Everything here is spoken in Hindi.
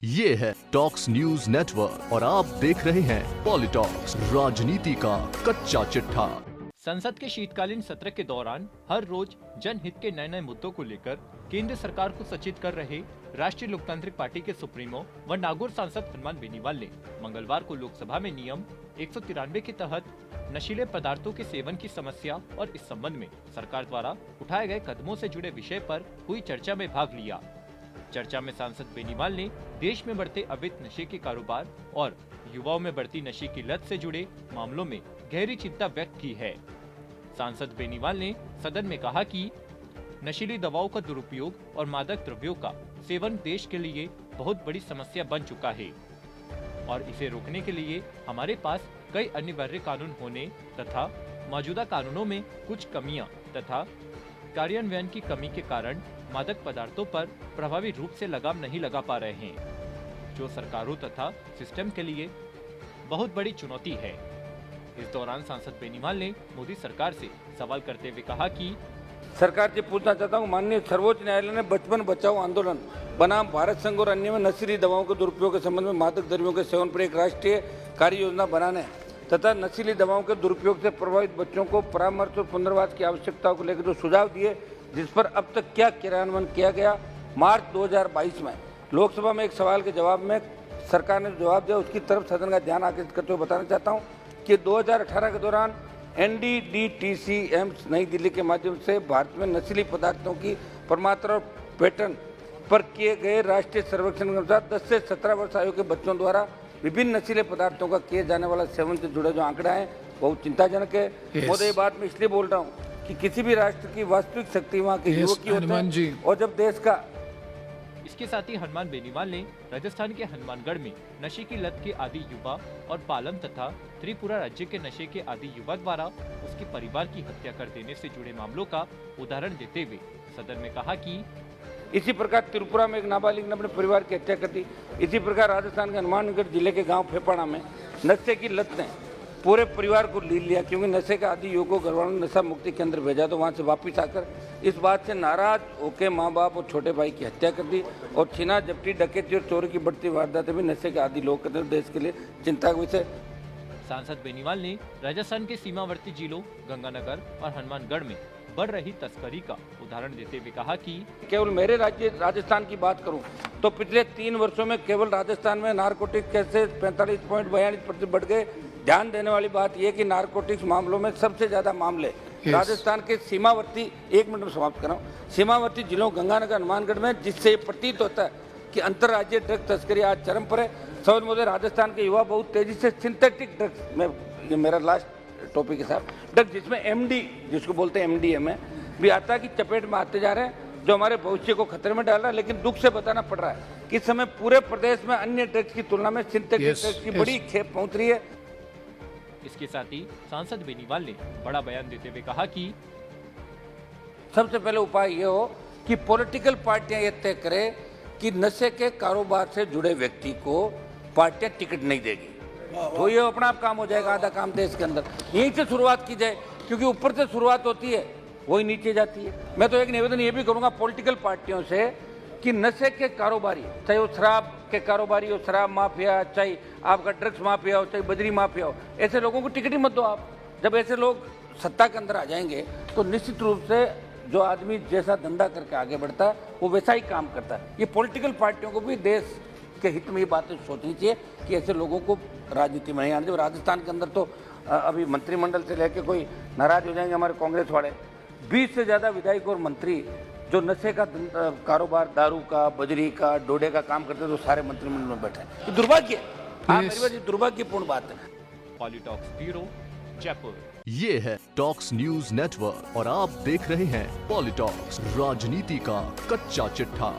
ये है टॉक्स न्यूज नेटवर्क और आप देख रहे हैं पॉलिटॉक्स, राजनीति का कच्चा चिट्ठा। संसद के शीतकालीन सत्र के दौरान हर रोज जनहित के नए नए मुद्दों को लेकर केंद्र सरकार को सचेत कर रहे राष्ट्रीय लोकतांत्रिक पार्टी के सुप्रीमो व नागौर सांसद हनुमान बेनीवाल ने मंगलवार को लोकसभा में नियम 193 के तहत नशीले पदार्थों के सेवन की समस्या और इस संबंध में सरकार द्वारा उठाए गए कदमों से जुड़े विषय पर हुई चर्चा में भाग लिया। चर्चा में सांसद बेनीवाल ने देश में बढ़ते अवैध नशे के कारोबार और युवाओं में बढ़ती नशे की लत से जुड़े मामलों में गहरी चिंता व्यक्त की है। सांसद बेनीवाल ने सदन में कहा कि नशीली दवाओं का दुरुपयोग और मादक द्रव्यों का सेवन देश के लिए बहुत बड़ी समस्या बन चुका है और इसे रोकने के लिए हमारे पास कई अनिवार्य कानून होने तथा मौजूदा कानूनों में कुछ कमियां तथा कार्यान्वयन की कमी के कारण मादक पदार्थों पर प्रभावी रूप से लगाम नहीं लगा पा रहे हैं, जो सरकारों तथा सिस्टम के लिए बहुत बड़ी चुनौती है। इस दौरान सांसद बेनीवाल ने मोदी सरकार से सवाल करते हुए कहा कि सरकार से पूछना चाहता हूँ, माननीय सर्वोच्च न्यायालय ने बचपन बचाओ आंदोलन बनाम भारत संघ और अन्य में नशीली दवाओं के दुरुपयोग के संबंध में मादक द्रव्यों के सेवन पर एक राष्ट्रीय कार्य योजना बनाने तथा नशीली दवाओं के दुरुपयोग से प्रभावित बच्चों को परामर्श और पुनर्वास की आवश्यकताओं को लेकर जो सुझाव दिए, जिस पर अब तक क्या क्रियान्वयन किया गया। मार्च 2022 में लोकसभा में एक सवाल के जवाब में सरकार ने जवाब दिया, उसकी तरफ सदन का ध्यान आकर्षित करते हुए बताना चाहता हूँ कि 2018 के दौरान NDDTC एम्स नई दिल्ली के माध्यम से भारत में नशीली पदार्थों की प्रमात्रा और पैटर्न पर किए गए राष्ट्रीय सर्वेक्षण के अनुसार 10 से 17 वर्ष आयु के बच्चों द्वारा विभिन्न नशीले पदार्थों का किए जाने वाला सेवन से जुड़े जो आंकड़ा है बहुत चिंताजनक है। मोदी, ये बात मैं इसलिए बोल रहा हूँ कि किसी भी राष्ट्र की वास्तविक शक्ति वहाँ के युवक की होता है और जब देश का। इसके साथ ही हनुमान बेनीवाल ने राजस्थान के हनुमानगढ़ में नशे की लत के आदि युवा और पालम तथा त्रिपुरा राज्य के नशे के आदि युवा द्वारा उसके परिवार की हत्या कर देने से जुड़े मामलों का उदाहरण देते हुए सदन में कहा कि इसी प्रकार त्रिपुरा में एक नाबालिग ने अपने परिवार की हत्या कर दी। इसी प्रकार राजस्थान के हनुमानगढ़ जिले के गांव फेपाड़ा में नशे की लत ने पूरे परिवार को लील लिया, क्योंकि नशे का आदि युवकों को घर वालों ने नशा मुक्ति केंद्र भेजा तो वहां से वापस आकर इस बात से नाराज होकर माँ बाप और छोटे भाई की हत्या कर दी और छीना झपटी डकैती और चोरी की बढ़ती वारदातें भी नशे के आदि लोग करते देश के लिए चिंता का विषय। सांसद बेनीवाल ने राजस्थान के सीमावर्ती जिलों गंगानगर और हनुमानगढ़ में बढ़ रही तस्करी का उदाहरण देते हुए कहा कि केवल मेरे राज्य राजस्थान की बात करूं तो पिछले 3 वर्षों में केवल राजस्थान में नारकोटिक्स केसेस 45.42% बढ़ गए। ध्यान देने वाली बात यह कि नारकोटिक्स मामलों में सबसे ज्यादा मामले राजस्थान के सीमावर्ती, 1 मिनट में समाप्त कर रहा हूं, सीमावर्ती जिलों गंगानगर हनुमानगढ़ में, जिससे ये प्रतीत होता है कि अंतर्राज्यीय ड्रग तस्करी आज चरम पर है। समझ मुझे राजस्थान के युवा बहुत तेजी से सिंथेटिक ड्रग्स में, ये मेरा लास्ट टॉपिक के साथ ड्रग जिसमें MD जिसको बोलते हैं MDMA भी आता की चपेट में आते जा रहे हैं, जो हमारे भविष्य को खतरे में डाल रहा है। लेकिन दुख से बताना पड़ रहा है कि इस समय पूरे प्रदेश में अन्य ड्रग्स की तुलना में सिंथेटिक ड्रग्स की बड़ी खेप पहुंच रही है। इसके साथ ही सांसद बेनीवाल ने बड़ा बयान देते हुए कहा कि सबसे पहले उपाय ये हो कि पॉलिटिकल पार्टियां ये तय करें कि नशे के कारोबार से जुड़े व्यक्ति को पार्टियां टिकट नहीं देगी, तो ये अपना आप काम हो जाएगा। आधा काम देश के अंदर यहीं से शुरुआत की जाए, क्योंकि ऊपर से शुरुआत होती है वही नीचे जाती है। मैं तो एक निवेदन ये भी करूंगा पॉलिटिकल पार्टियों से कि नशे के कारोबारी, चाहे वो शराब के कारोबारी हो, शराब माफिया, चाहे आपका ड्रग्स माफिया हो, चाहे बजरी माफिया हो, ऐसे लोगों को टिकट ही मत दो आप। जब ऐसे लोग सत्ता के अंदर आ जाएंगे तो निश्चित रूप से जो आदमी जैसा धंधा करके आगे बढ़ता है वो वैसा ही काम करता है। ये पॉलिटिकल पार्टियों को भी देश के हित में ये बातें सोचनी चाहिए कि ऐसे लोगों को राजनीति में नहीं आने चाहिए। राजस्थान के अंदर तो अभी मंत्रिमंडल से लेकर कोई नाराज हो जाएंगे हमारे कांग्रेस वाले, 20 से ज्यादा विधायक और मंत्री जो नशे का कारोबार, दारू का, बजरी का, डोडे का काम करते तो सारे मंत्रिमंडल में बैठे हैं। ये दुर्भाग्य है, मेरी बात, ये दुर्भाग्यपूर्ण बात है। पॉलिटॉक्स ब्यूरो, जयपुर। ये है टॉक्स न्यूज नेटवर्क और आप देख रहे हैं पॉलिटॉक्स, राजनीति का कच्चा चिट्ठा।